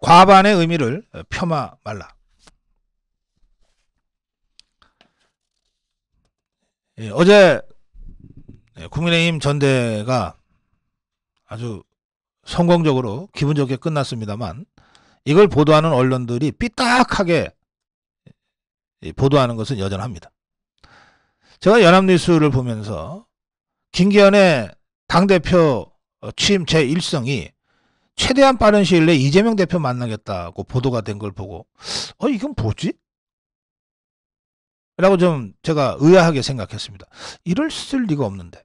과반의 의미를 폄하 말라. 어제 국민의힘 전대가 아주 성공적으로 기분 좋게 끝났습니다만, 이걸 보도하는 언론들이 삐딱하게 보도하는 것은 여전합니다. 제가 연합뉴스를 보면서 김기현의 당대표 취임 제1성이 최대한 빠른 시일 내에 이재명 대표 만나겠다고 보도가 된 걸 보고 이건 뭐지? 라고 좀 제가 의아하게 생각했습니다. 이럴 쓸 리가 없는데.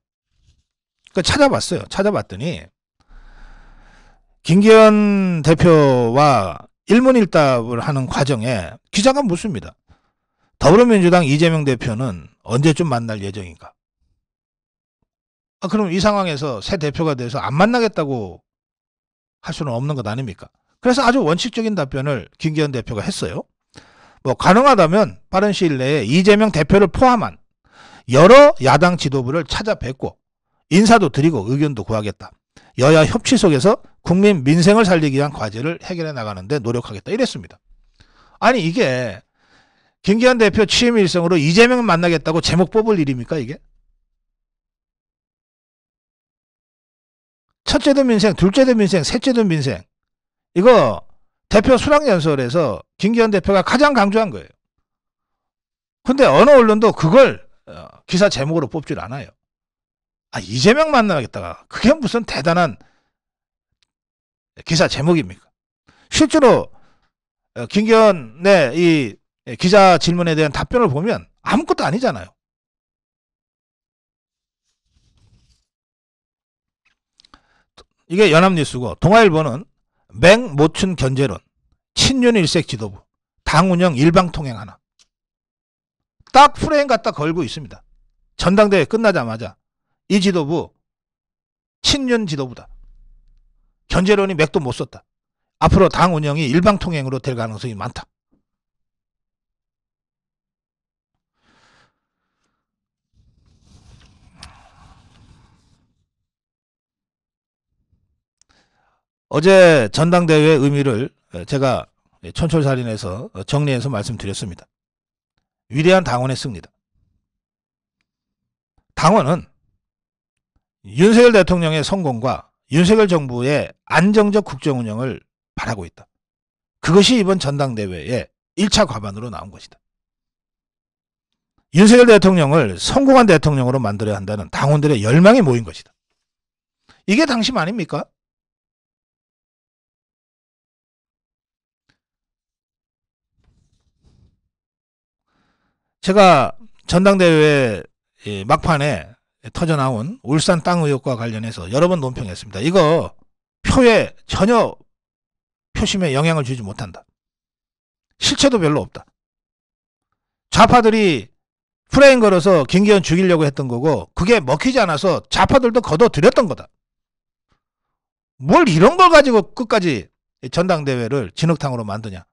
그러니까 찾아봤어요. 찾아봤더니 김기현 대표와 일문일답을 하는 과정에 기자가 묻습니다. 더불어민주당 이재명 대표는 언제쯤 만날 예정인가? 그럼 이 상황에서 새 대표가 돼서 안 만나겠다고 할 수는 없는 것 아닙니까? 그래서 아주 원칙적인 답변을 김기현 대표가 했어요. 가능하다면 빠른 시일 내에 이재명 대표를 포함한 여러 야당 지도부를 찾아뵙고 인사도 드리고 의견도 구하겠다. 여야 협치 속에서 국민 민생을 살리기 위한 과제를 해결해 나가는데 노력하겠다. 이랬습니다. 아니, 이게 김기현 대표 취임 일성으로 이재명 만나겠다고 제목 뽑을 일입니까, 이게? 첫째도 민생, 둘째도 민생, 셋째도 민생. 이거 대표 수락연설에서 김기현 대표가 가장 강조한 거예요. 근데 어느 언론도 그걸 기사 제목으로 뽑질 않아요. 이재명 만나겠다가 그게 무슨 대단한 기사 제목입니까? 실제로 김기현의 이 기자 질문에 대한 답변을 보면 아무것도 아니잖아요. 이게 연합뉴스고, 동아일보는 맹모춘 견제론, 친윤일색 지도부, 당운영 일방통행 하나. 딱 프레임 갖다 걸고 있습니다. 전당대회 끝나자마자 이 지도부 친윤 지도부다. 견제론이 맥도 못 썼다. 앞으로 당 운영이 일방통행으로 될 가능성이 많다. 어제 전당대회의 의미를 제가 촌철살인해서 정리해서 말씀드렸습니다. 위대한 당원의 승리다. 당원은 윤석열 대통령의 성공과 윤석열 정부의 안정적 국정운영을 바라고 있다. 그것이 이번 전당대회의 1차 과반으로 나온 것이다. 윤석열 대통령을 성공한 대통령으로 만들어야 한다는 당원들의 열망이 모인 것이다. 이게 당심 아닙니까? 제가 전당대회 막판에 터져나온 울산 땅 의혹과 관련해서 여러 번 논평했습니다. 이거 표에 전혀 표심에 영향을 주지 못한다. 실체도 별로 없다. 좌파들이 프레임 걸어서 김기현 죽이려고 했던 거고, 그게 먹히지 않아서 좌파들도 걷어들였던 거다. 뭘 이런 걸 가지고 끝까지 전당대회를 진흙탕으로 만드냐.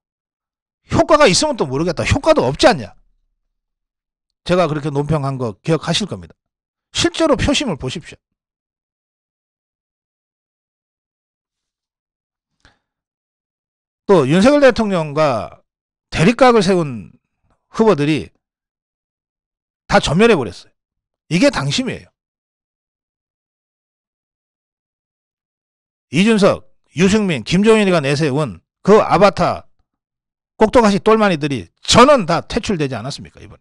효과가 있으면 또 모르겠다. 효과도 없지 않냐. 제가 그렇게 논평한 거 기억하실 겁니다. 실제로 표심을 보십시오. 또 윤석열 대통령과 대립각을 세운 후보들이 다 전멸해버렸어요. 이게 당심이에요. 이준석, 유승민, 김종인이가 내세운 그 아바타 꼭두가시 똘마니들이 전원 다 퇴출되지 않았습니까, 이번에?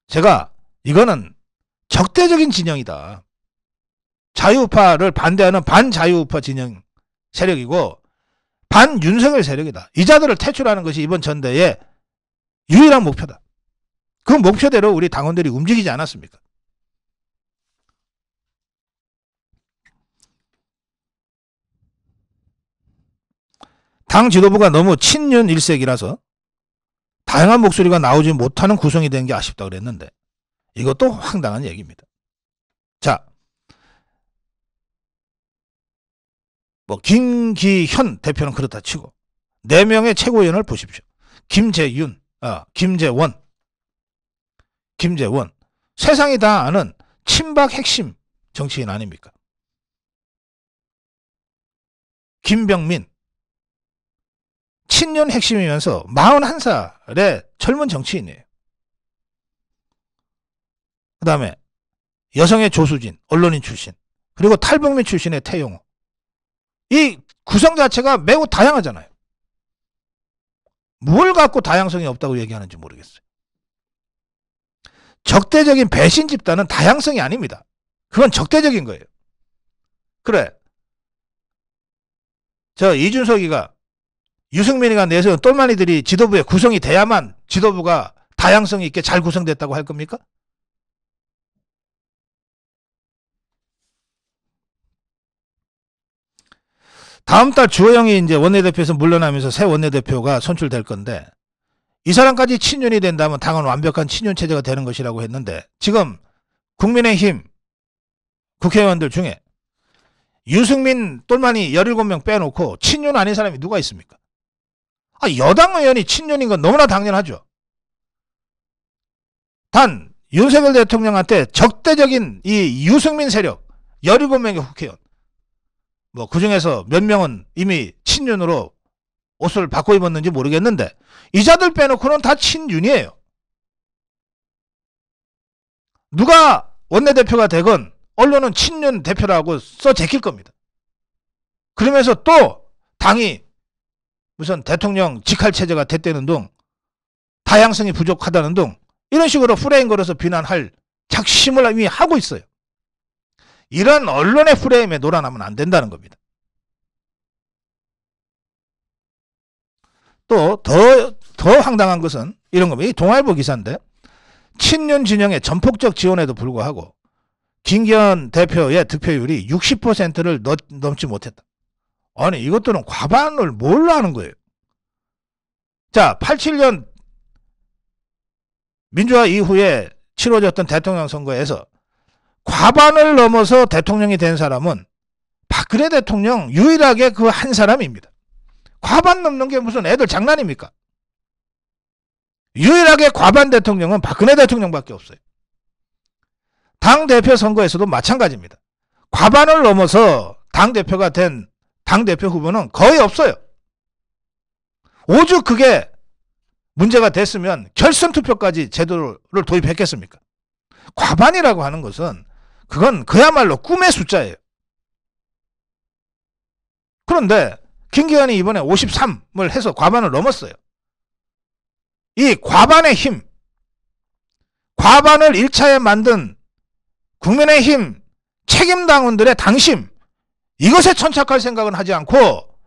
제가 이거는 적대적인 진영이다. 자유우파를 반대하는 반자유우파 진영 세력이고 반윤석열 세력이다. 이 자들을 퇴출하는 것이 이번 전대의 유일한 목표다. 그 목표대로 우리 당원들이 움직이지 않았습니까? 당 지도부가 너무 친윤 일색이라서 다양한 목소리가 나오지 못하는 구성이 된 게 아쉽다 그랬는데, 이것도 황당한 얘기입니다. 자, 김기현 대표는 그렇다 치고 4명의 최고위원을 보십시오. 김재윤, 김재원. 세상이 다 아는 친박 핵심 정치인 아닙니까? 김병민, 친윤 핵심이면서 41살의 젊은 정치인이에요. 그 다음에 여성의 조수진, 언론인 출신, 그리고 탈북민 출신의 태용호. 이 구성 자체가 매우 다양하잖아요. 뭘 갖고 다양성이 없다고 얘기하는지 모르겠어요. 적대적인 배신 집단은 다양성이 아닙니다. 그건 적대적인 거예요. 그래. 저 이준석이가 유승민이가 내세운 똘마니들이 지도부에 구성이 돼야만 지도부가 다양성이 있게 잘 구성됐다고 할 겁니까? 다음 달 주호영이 이제 원내대표에서 물러나면서 새 원내대표가 선출될 건데, 이 사람까지 친윤이 된다면 당은 완벽한 친윤 체제가 되는 것이라고 했는데, 지금 국민의힘 국회의원들 중에 유승민 똘마니 17명 빼놓고 친윤 아닌 사람이 누가 있습니까? 여당 의원이 친윤인 건 너무나 당연하죠. 단 윤석열 대통령한테 적대적인 이 유승민 세력 17명의 국회의원, 뭐 그중에서 몇 명은 이미 친윤으로 옷을 바꿔 입었는지 모르겠는데, 이자들 빼놓고는 다 친윤이에요. 누가 원내대표가 되건 언론은 친윤 대표라고 써 제낄 겁니다. 그러면서 또 당이 무슨 대통령 직할체제가 됐다는 등, 다양성이 부족하다는 등 이런 식으로 프레임 걸어서 비난할 작심을 이미 하고 있어요. 이런 언론의 프레임에 놀아나면 안 된다는 겁니다. 또 더 황당한 것은 이런 겁니다. 이 동아일보 기사인데, 친윤 진영의 전폭적 지원에도 불구하고 김기현 대표의 득표율이 60%를 넘지 못했다. 아니, 이것들은 과반을 뭘로 하는 거예요? 자, 87년 민주화 이후에 치러졌던 대통령 선거에서 과반을 넘어서 대통령이 된 사람은 박근혜 대통령 유일하게 그 한 사람입니다. 과반 넘는 게 무슨 애들 장난입니까? 유일하게 과반 대통령은 박근혜 대통령밖에 없어요. 당대표 선거에서도 마찬가지입니다. 과반을 넘어서 당대표가 된 당대표 후보는 거의 없어요. 오죽 그게 문제가 됐으면 결선투표까지 제도를 도입했겠습니까? 과반이라고 하는 것은 그건 그야말로 꿈의 숫자예요. 그런데 김기현이 이번에 53을 해서 과반을 넘었어요. 이 과반의 힘, 과반을 1차에 만든 국민의힘 책임당원들의 당심, 이것에 천착할 생각은 하지 않고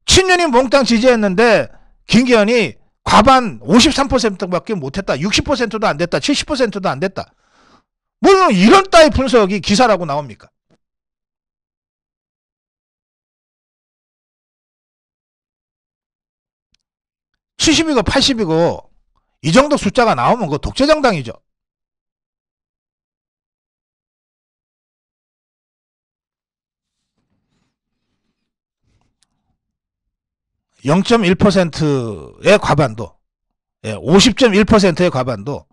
친윤이 몽땅 지지했는데 김기현이 과반 53%밖에 못했다, 60%도 안 됐다, 70%도 안 됐다. 물론 이런 따위 분석이 기사라고 나옵니까? (70이고) (80이고) 이 정도 숫자가 나오면 그거 독재정당이죠. (0.1%의) 과반도, 50.1%의 과반도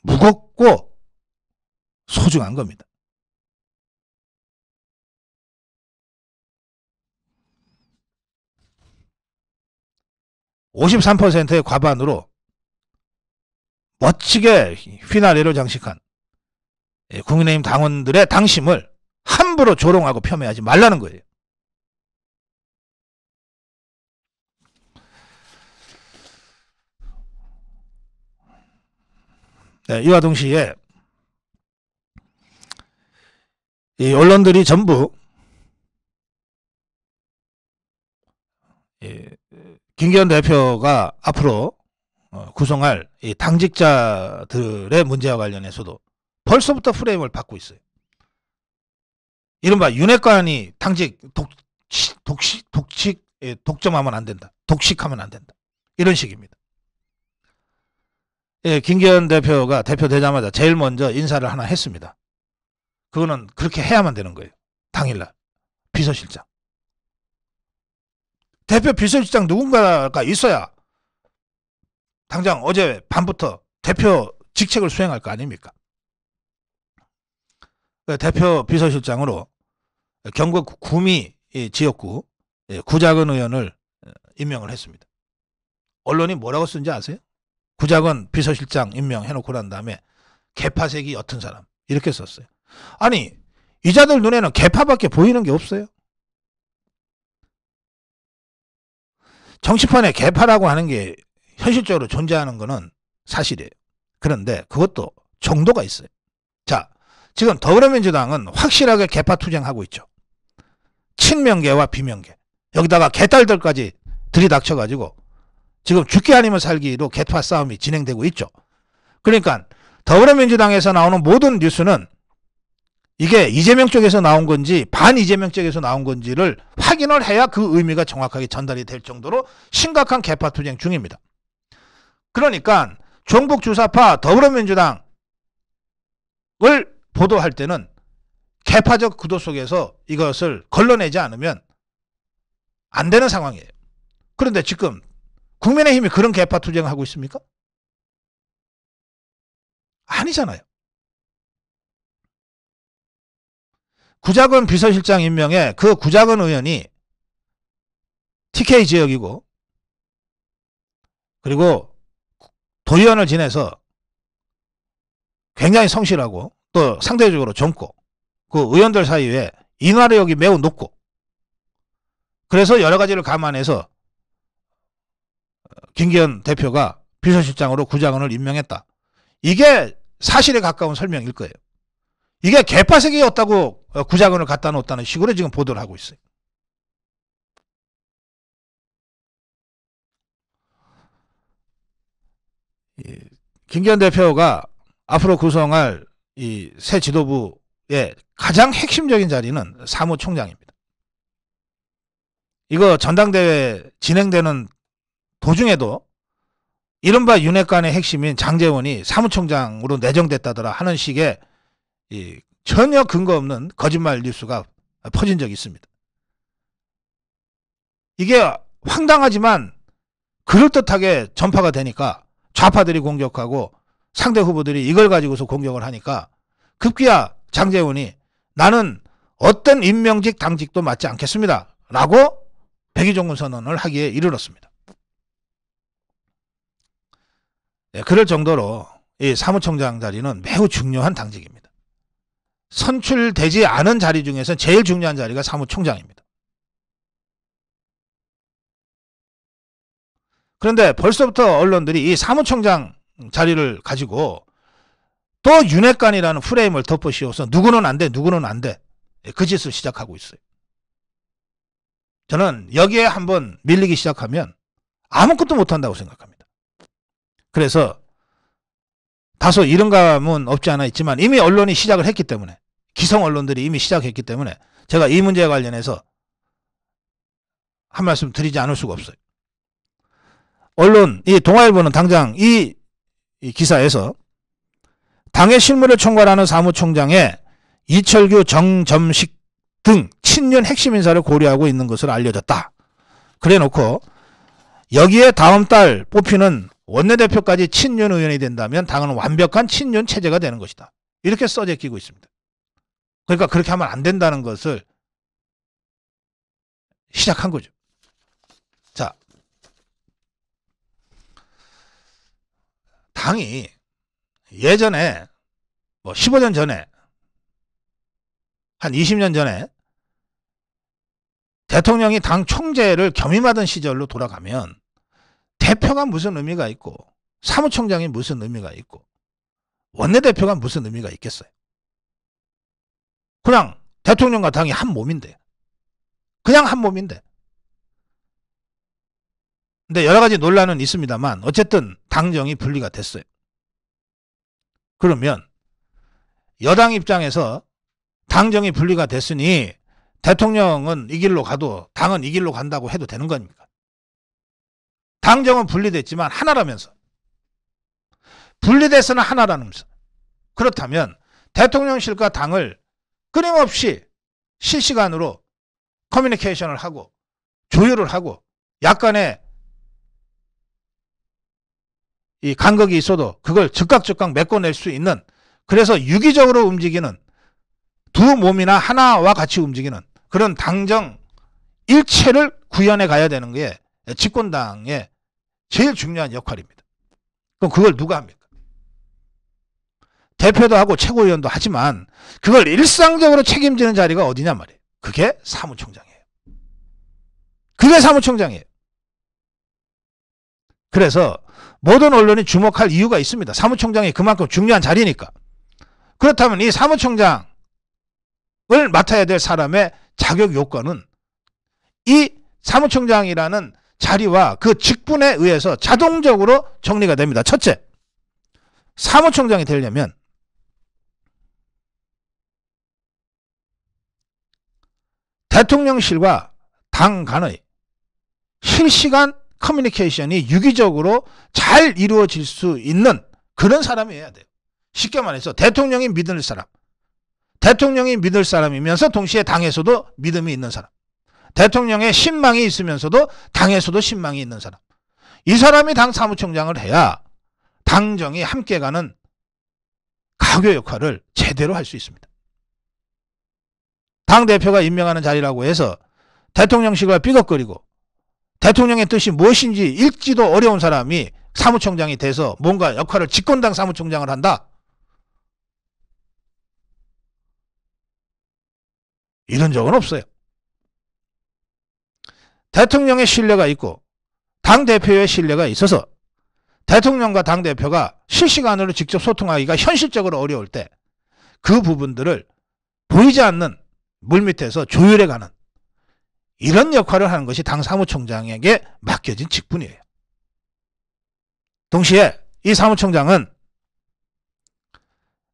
무겁고 소중한 겁니다. (53%의) 과반으로 멋지게 휘날리를 장식한 국민의힘 당원들의 당심을 함부로 조롱하고 폄훼하지 말라는 거예요. 네, 이와 동시에 이 언론들이 전부 김기현 대표가 앞으로 구성할 이 당직자들의 문제와 관련해서도 벌써부터 프레임을 받고 있어요. 이른바 윤핵관이 당직 독점하면 안 된다, 독식하면 안 된다, 이런 식입니다. 김기현 대표가 대표되자마자 제일 먼저 인사를 하나 했습니다. 그거는 그렇게 해야만 되는 거예요. 당일날 비서실장, 대표 비서실장 누군가가 있어야 당장 어제 밤부터 대표 직책을 수행할 거 아닙니까? 대표 비서실장으로 경북 구미 지역구 구자근 의원을 임명을 했습니다. 언론이 뭐라고 쓴지 아세요? 구자근 비서실장 임명해놓고 난 다음에 개파색이 옅은 사람 이렇게 썼어요. 아니 이자들 눈에는 개파밖에 보이는 게 없어요. 정치판에 개파라고 하는 게 현실적으로 존재하는 거는 사실이에요. 그런데 그것도 정도가 있어요. 자, 지금 더불어민주당은 확실하게 개파 투쟁하고 있죠. 친명계와 비명계. 여기다가 개딸들까지 들이닥쳐가지고 지금 죽기 아니면 살기로 개파 싸움이 진행되고 있죠. 그러니까 더불어민주당에서 나오는 모든 뉴스는 이게 이재명 쪽에서 나온 건지 반 이재명 쪽에서 나온 건지를 확인을 해야 그 의미가 정확하게 전달이 될 정도로 심각한 개파 투쟁 중입니다. 그러니까 종북 주사파 더불어민주당을 보도할 때는 개파적 구도 속에서 이것을 걸러내지 않으면 안 되는 상황이에요. 그런데 지금 국민의힘이 그런 개파 투쟁을 하고 있습니까? 아니잖아요. 구자근 비서실장 임명에 그 구자근 의원이 TK 지역이고 그리고 도의원을 지내서 굉장히 성실하고 또 상대적으로 젊고 그 의원들 사이에 인화력이 매우 높고 그래서 여러 가지를 감안해서 김기현 대표가 비서실장으로 구자근을 임명했다. 이게 사실에 가까운 설명일 거예요. 이게 개파색이었다고 구자근을 갖다 놓았다는 식으로 지금 보도를 하고 있어요. 김기현 대표가 앞으로 구성할 이 새 지도부의 가장 핵심적인 자리는 사무총장입니다. 이거 전당대회 진행되는 도중에도 이른바 윤핵관의 핵심인 장제원이 사무총장으로 내정됐다더라 하는 식의 전혀 근거 없는 거짓말 뉴스가 퍼진 적이 있습니다. 이게 황당하지만 그럴듯하게 전파가 되니까 좌파들이 공격하고 상대 후보들이 이걸 가지고서 공격을 하니까 급기야 장제원이 나는 어떤 임명직 당직도 맡지 않겠습니다 라고 백의종군 선언을 하기에 이르렀습니다. 그럴 정도로 이 사무총장 자리는 매우 중요한 당직입니다. 선출되지 않은 자리 중에서 제일 중요한 자리가 사무총장입니다. 그런데 벌써부터 언론들이 이 사무총장 자리를 가지고 또 윤핵관이라는 프레임을 덮어씌워서 누구는 안 돼, 누구는 안 돼. 그 짓을 시작하고 있어요. 저는 여기에 한번 밀리기 시작하면 아무것도 못한다고 생각합니다. 그래서 다소 이런 감은 없지 않아 있지만 이미 언론이 시작을 했기 때문에 기성 언론들이 이미 시작했기 때문에 제가 이 문제에 관련해서 한 말씀 드리지 않을 수가 없어요. 언론, 이 동아일보는 당장 이 기사에서 당의 실무를 총괄하는 사무총장에 이철규, 정점식 등 친윤 핵심 인사를 고려하고 있는 것으로 알려졌다. 그래 놓고 여기에 다음 달 뽑히는 원내대표까지 친윤 의원이 된다면 당은 완벽한 친윤 체제가 되는 것이다. 이렇게 써 제끼고 있습니다. 그러니까 그렇게 하면 안 된다는 것을 시작한 거죠. 자, 당이 예전에 뭐 15년 전에 한 20년 전에 대통령이 당 총재를 겸임하던 시절로 돌아가면 대표가 무슨 의미가 있고 사무총장이 무슨 의미가 있고 원내대표가 무슨 의미가 있겠어요. 그냥 대통령과 당이 한 몸인데 그냥 한 몸인데 근데 여러 가지 논란은 있습니다만 어쨌든 당정이 분리가 됐어요. 그러면 여당 입장에서 당정이 분리가 됐으니 대통령은 이 길로 가도 당은 이 길로 간다고 해도 되는 겁니까? 당정은 분리됐지만 하나라면서 분리돼서는 하나라면서 그렇다면 대통령실과 당을 끊임없이 실시간으로 커뮤니케이션을 하고 조율을 하고 약간의 이 간극이 있어도 그걸 즉각 메꿔낼 수 있는 그래서 유기적으로 움직이는 두 몸이나 하나와 같이 움직이는 그런 당정 일체를 구현해 가야 되는 게 집권당의 제일 중요한 역할입니다. 그럼 그걸 누가 합니까? 대표도 하고 최고위원도 하지만 그걸 일상적으로 책임지는 자리가 어디냐 말이에요. 그게 사무총장이에요. 그게 사무총장이에요. 그래서 모든 언론이 주목할 이유가 있습니다. 사무총장이 그만큼 중요한 자리니까. 그렇다면 이 사무총장을 맡아야 될 사람의 자격 요건은 이 사무총장이라는 자리와 그 직분에 의해서 자동적으로 정리가 됩니다. 첫째, 사무총장이 되려면 대통령실과 당 간의 실시간 커뮤니케이션이 유기적으로 잘 이루어질 수 있는 그런 사람이어야 돼요. 쉽게 말해서 대통령이 믿을 사람, 대통령이 믿을 사람이면서 동시에 당에서도 믿음이 있는 사람, 대통령의 신망이 있으면서도 당에서도 신망이 있는 사람, 이 사람이 당 사무총장을 해야 당정이 함께 가는 가교 역할을 제대로 할 수 있습니다. 당대표가 임명하는 자리라고 해서 대통령실과 삐걱거리고 대통령의 뜻이 무엇인지 읽지도 어려운 사람이 사무총장이 돼서 뭔가 역할을 집권당 사무총장을 한다? 이런 적은 없어요. 대통령의 신뢰가 있고 당대표의 신뢰가 있어서 대통령과 당대표가 실시간으로 직접 소통하기가 현실적으로 어려울 때 그 부분들을 보이지 않는 물밑에서 조율해가는 이런 역할을 하는 것이 당 사무총장에게 맡겨진 직분이에요. 동시에 이 사무총장은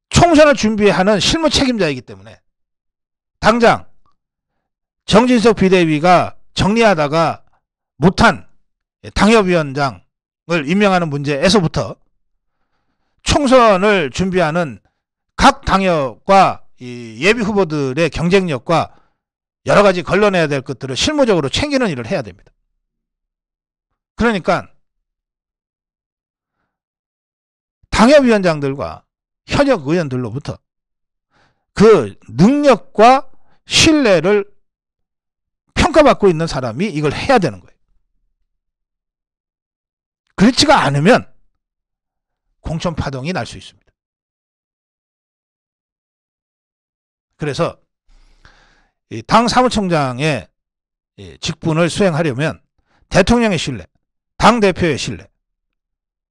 총선을 준비하는 실무 책임자이기 때문에 당장 정진석 비대위가 정리하다가 못한 당협위원장을 임명하는 문제에서부터 총선을 준비하는 각 당협과 이 예비 후보들의 경쟁력과 여러 가지 걸러내야 될 것들을 실무적으로 챙기는 일을 해야 됩니다. 그러니까 당협위원장들과 현역 의원들로부터 그 능력과 신뢰를 평가받고 있는 사람이 이걸 해야 되는 거예요. 그렇지가 않으면 공천 파동이 날 수 있습니다. 그래서 당 사무총장의 직분을 수행하려면 대통령의 신뢰, 당대표의 신뢰,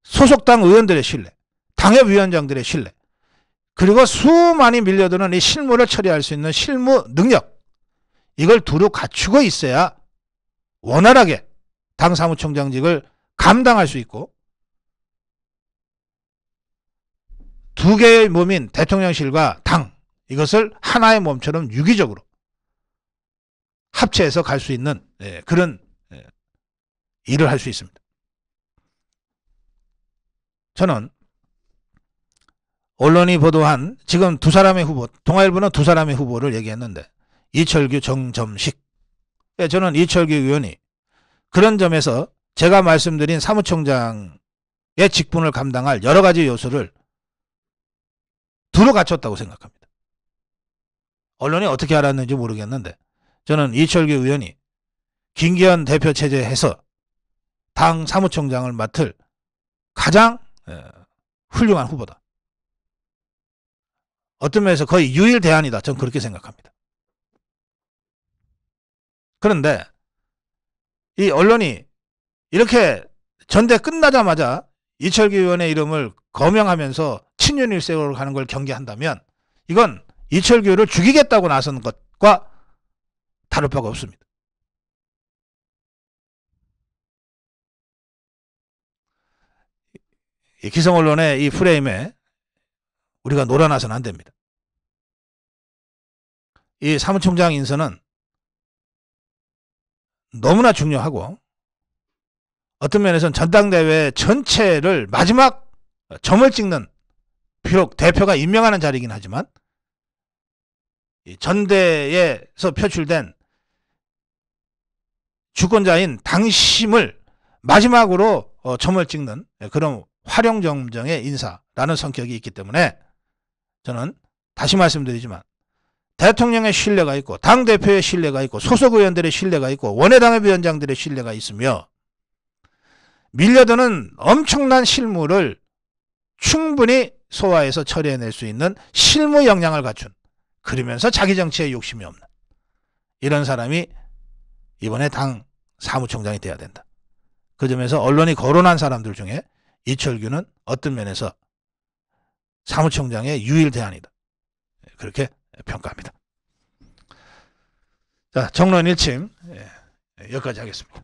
소속당 의원들의 신뢰, 당협위원장들의 신뢰, 그리고 수많이 밀려드는 이 실무를 처리할 수 있는 실무 능력, 이걸 두루 갖추고 있어야 원활하게 당 사무총장직을 감당할 수 있고 두 개의 몸인 대통령실과 당, 이것을 하나의 몸처럼 유기적으로 합체해서 갈 수 있는 그런 일을 할 수 있습니다. 저는 언론이 보도한 지금 두 사람의 후보, 동아일보는 두 사람의 후보를 얘기했는데 이철규, 정점식, 저는 이철규 의원이 그런 점에서 제가 말씀드린 사무총장의 직분을 감당할 여러 가지 요소를 두루 갖췄다고 생각합니다. 언론이 어떻게 알았는지 모르겠는데 저는 이철규 의원이 김기현 대표 체제에서 당 사무총장을 맡을 가장 훌륭한 후보다. 어떤 면에서 거의 유일 대안이다. 저는 그렇게 생각합니다. 그런데 이 언론이 이렇게 전대 끝나자마자 이철규 의원의 이름을 거명하면서 친윤일색으로 가는 걸 경계한다면 이건 이철규를 죽이겠다고 나선 것과 다를 바가 없습니다. 이 기성 언론의 이 프레임에 우리가 놀아나서는 안 됩니다. 이 사무총장 인선은 너무나 중요하고 어떤 면에서는 전당대회 전체를 마지막 점을 찍는, 비록 대표가 임명하는 자리이긴 하지만 전대에서 표출된 주권자인 당심을 마지막으로 점을 찍는 그런 활용정정의 인사라는 성격이 있기 때문에 저는 다시 말씀드리지만 대통령의 신뢰가 있고 당대표의 신뢰가 있고 소속 의원들의 신뢰가 있고 원외당협위원장들의 신뢰가 있으며 밀려드는 엄청난 실무를 충분히 소화해서 처리해낼 수 있는 실무 역량을 갖춘, 그러면서 자기 정치에 욕심이 없는 이런 사람이 이번에 당 사무총장이 돼야 된다. 그 점에서 언론이 거론한 사람들 중에 이철규는 어떤 면에서 사무총장의 유일 대안이다. 그렇게 평가합니다. 자, 정론 1침 여기까지 하겠습니다.